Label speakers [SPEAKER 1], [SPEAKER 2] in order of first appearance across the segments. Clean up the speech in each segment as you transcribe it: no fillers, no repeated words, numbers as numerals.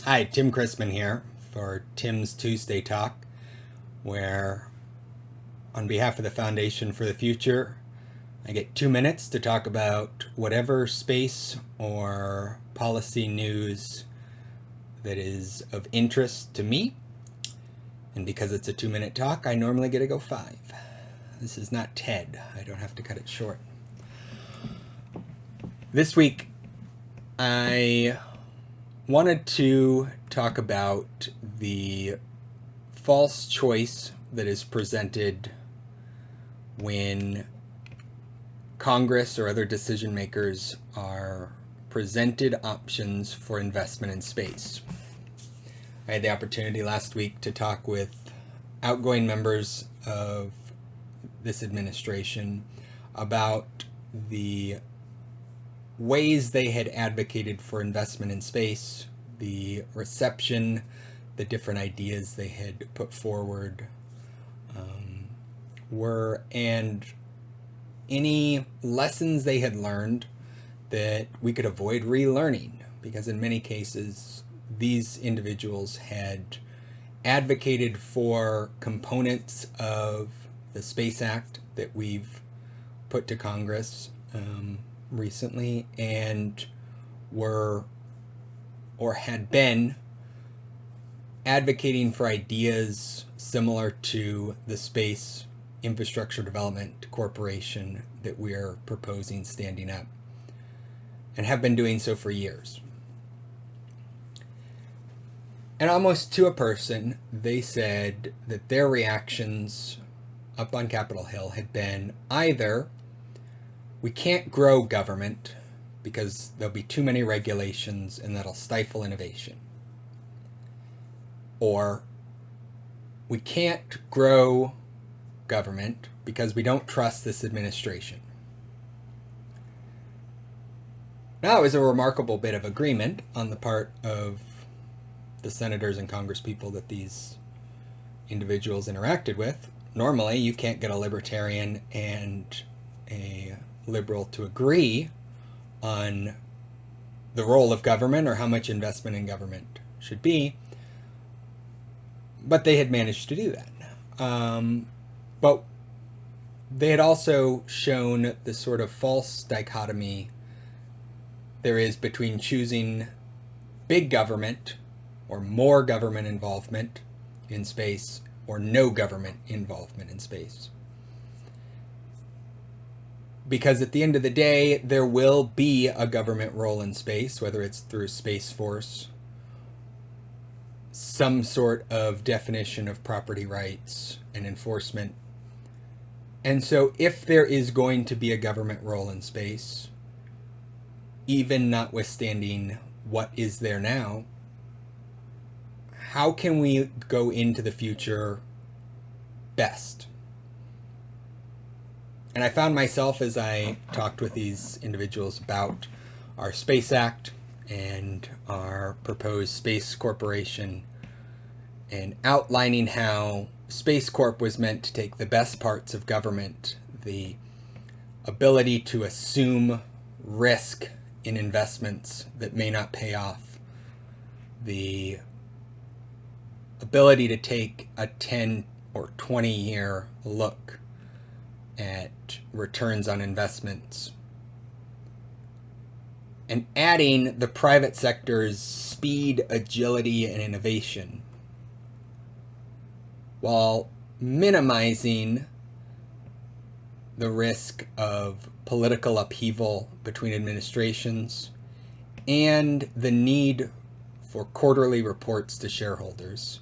[SPEAKER 1] Hi, Tim Chrisman here for Tim's Tuesday Talk, where on behalf of the Foundation for the Future, I get 2 minutes to talk about whatever space or policy news that is of interest to me. And because it's a 2-minute talk, I normally get to go 5. This is not TED. I don't have to cut it short. This week, I wanted to talk about the false choice that is presented when Congress or other decision makers are presented options for investment in space. I had the opportunity last week to talk with outgoing members of this administration about the ways they had advocated for investment in space, the reception, the different ideas they had put forward were, and any lessons they had learned that we could avoid relearning, because in many cases these individuals had advocated for components of the Space Act that we've put to Congress recently, and were or had been advocating for ideas similar to the Space Infrastructure Development Corporation that we are proposing standing up, and have been doing so for years. And almost to a person, they said that their reactions up on Capitol Hill had been either, we can't grow government because there'll be too many regulations and that'll stifle innovation, or we can't grow government because we don't trust this administration. Now, it was a remarkable bit of agreement on the part of the senators and congresspeople that these individuals interacted with. Normally, you can't get a libertarian and a liberal to agree on the role of government or how much investment in government should be, but they had managed to do that. But they had also shown the sort of false dichotomy there is between choosing big government or more government involvement in space or no government involvement in space. Because at the end of the day, there will be a government role in space, whether it's through Space Force, some sort of definition of property rights and enforcement. And so if there is going to be a government role in space, even notwithstanding what is there now, how can we go into the future best? And I found myself, as I talked with these individuals about our Space Act and our proposed Space Corporation, and outlining how SPACE Corp was meant to take the best parts of government, the ability to assume risk in investments that may not pay off, the ability to take a 10 or 20-year look at returns on investments, and adding the private sector's speed, agility, and innovation, while minimizing the risk of political upheaval between administrations and the need for quarterly reports to shareholders.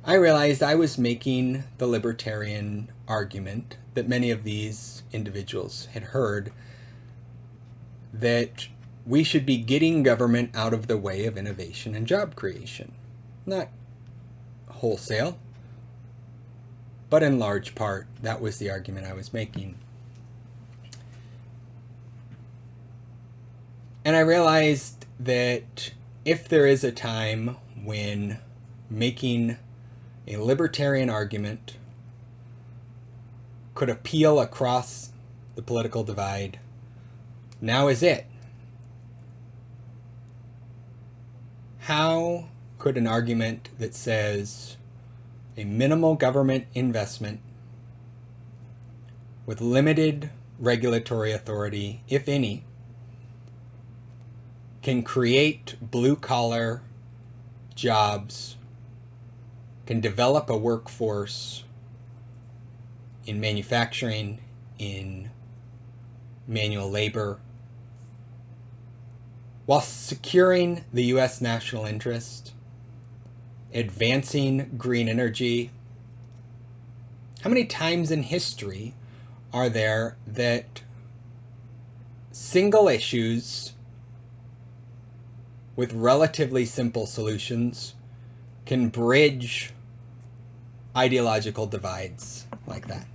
[SPEAKER 1] I realized I was making the libertarian argument that many of these individuals had heard, that we should be getting government out of the way of innovation and job creation. Not wholesale, but in large part, that was the argument I was making. And I realized that if there is a time when making a libertarian argument could appeal across the political divide, now is it. how could an argument that says a minimal government investment with limited regulatory authority, if any, can create blue-collar jobs, can develop a workforce in manufacturing, in manual labor, while securing the U.S. national interest, advancing green energy? How many times in history are there that single issues with relatively simple solutions can bridge ideological divides like that?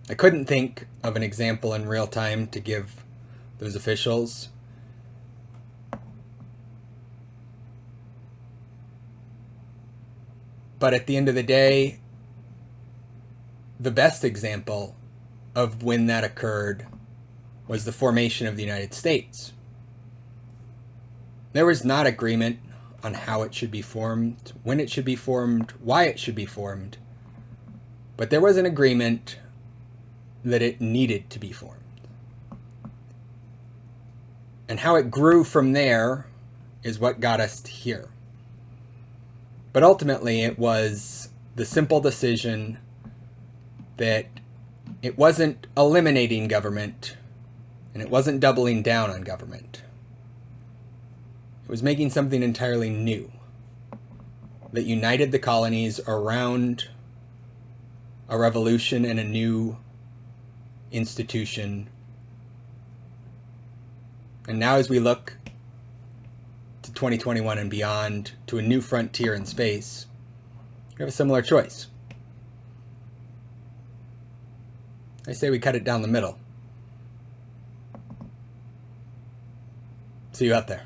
[SPEAKER 1] I couldn't think of an example in real time to give those officials. But at the end of the day, the best example of when that occurred was the formation of the United States. There was not agreement on how it should be formed, when it should be formed, why it should be formed, but there was an agreement that it needed to be formed. And how it grew from there is what got us to here. But ultimately, it was the simple decision that it wasn't eliminating government and it wasn't doubling down on government. It was making something entirely new that united the colonies around a revolution and a new institution. And now as we look to 2021 and beyond, to a new frontier in space, we have a similar choice. I say we cut it down the middle. See you out there.